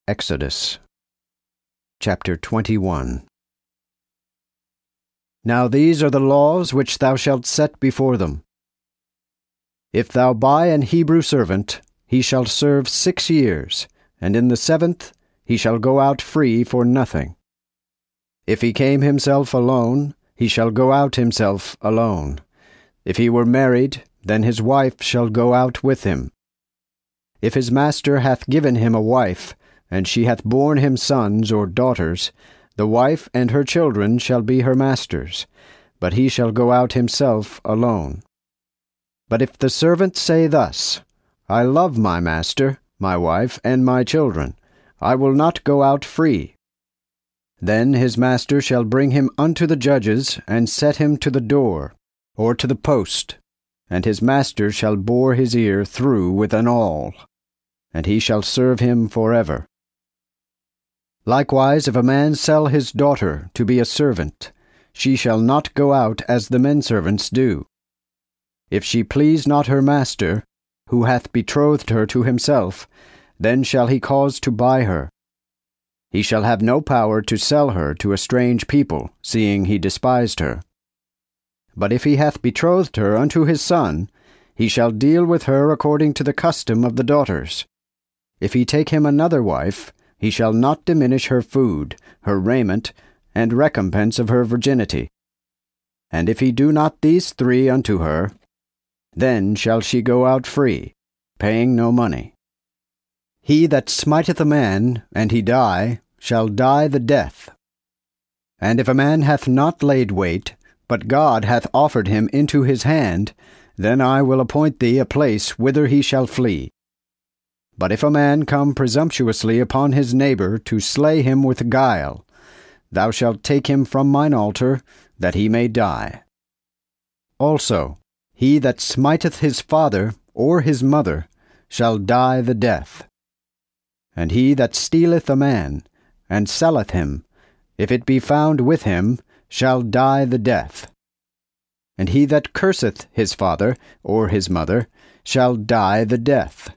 Exodus chapter 21. Now these are the laws which thou shalt set before them. If thou buy an Hebrew servant, he shall serve 6 years, and in the 7th he shall go out free for nothing. If he came himself alone, he shall go out himself alone. If he were married, then his wife shall go out with him. If his master hath given him a wife, and she hath borne him sons or daughters, the wife and her children shall be her master's, but he shall go out himself alone. But if the servant say thus, I love my master, my wife, and my children, I will not go out free. Then his master shall bring him unto the judges, and set him to the door, or to the post, and his master shall bore his ear through with an awl, and he shall serve him forever. Likewise, if a man sell his daughter to be a servant, she shall not go out as the menservants do. If she please not her master, who hath betrothed her to himself, then shall he cause to buy her. He shall have no power to sell her to a strange people, seeing he despised her. But if he hath betrothed her unto his son, he shall deal with her according to the custom of the daughters. If he take him another wife, he shall not diminish her food, her raiment, and recompense of her virginity. And if he do not these 3 unto her, then shall she go out free, paying no money. He that smiteth a man, and he die, shall die the death. And if a man hath not laid wait, but God hath offered him into his hand, then I will appoint thee a place whither he shall flee. But if a man come presumptuously upon his neighbor to slay him with guile, thou shalt take him from mine altar, that he may die. Also, he that smiteth his father or his mother shall die the death. And he that stealeth a man, and selleth him, if it be found with him, shall die the death. And he that curseth his father or his mother shall die the death.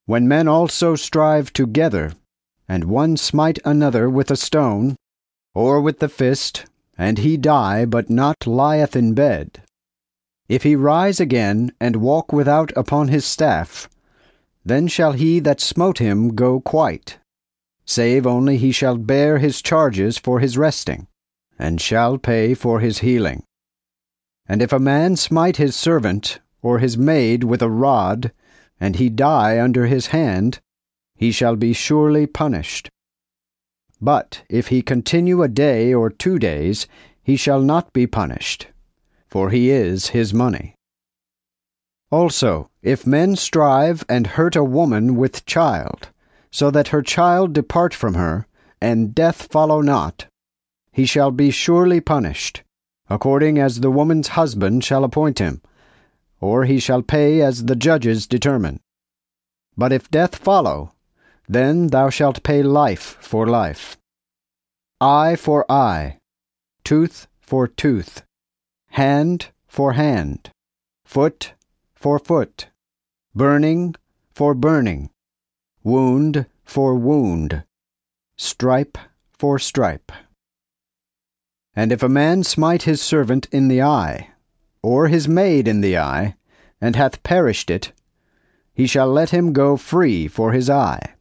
When men also strive together, and one smite another with a stone, or with the fist, and he die, but not lieth in bed, if he rise again, and walk without upon his staff, then shall he that smote him go quite, save only he shall bear his charges for his resting, and shall pay for his healing. And if a man smite his servant, or his maid with a rod, and he die under his hand, he shall be surely punished. But if he continue a day or 2 days, he shall not be punished, for he is his money. Also, if men strive and hurt a woman with child, so that her child depart from her, and death follow not, he shall be surely punished, according as the woman's husband shall appoint him, or he shall pay as the judges determine. But if death follow, then thou shalt pay life for life, eye for eye, tooth for tooth, hand for hand, foot for foot, burning for burning, wound for wound, stripe for stripe. And if a man smite his servant in the eye, or his maid in the eye, and hath perished it, he shall let him go free for his eye.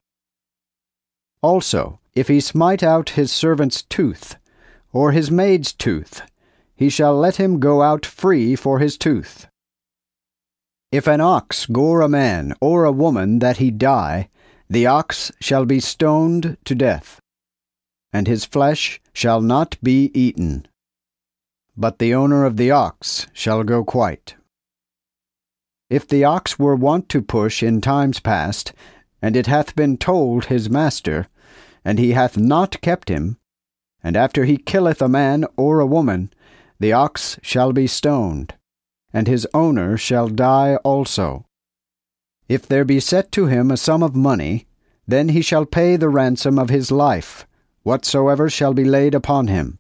Also, if he smite out his servant's tooth, or his maid's tooth, he shall let him go out free for his tooth. If an ox gore a man or a woman that he die, the ox shall be stoned to death, and his flesh shall not be eaten. But the owner of the ox shall go quite. If the ox were wont to push in times past, and it hath been told his master, and he hath not kept him, and after he killeth a man or a woman, the ox shall be stoned, and his owner shall die also. If there be set to him a sum of money, then he shall pay the ransom of his life, whatsoever shall be laid upon him.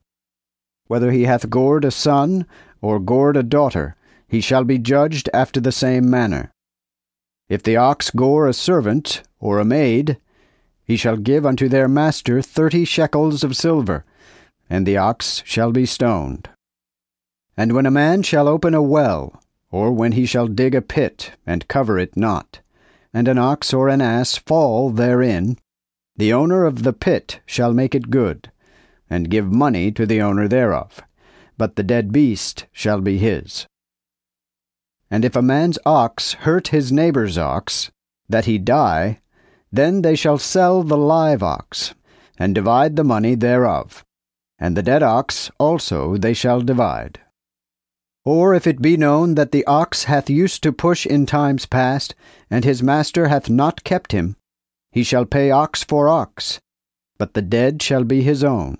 Whether he hath gored a son, or gored a daughter, he shall be judged after the same manner. If the ox gore a servant, or a maid, he shall give unto their master 30 shekels of silver, and the ox shall be stoned. And when a man shall open a well, or when he shall dig a pit, and cover it not, and an ox or an ass fall therein, the owner of the pit shall make it good, and give money to the owner thereof, but the dead beast shall be his. And if a man's ox hurt his neighbor's ox, that he die, then they shall sell the live ox, and divide the money thereof, and the dead ox also they shall divide. Or if it be known that the ox hath used to push in times past, and his master hath not kept him, he shall pay ox for ox, but the dead shall be his own.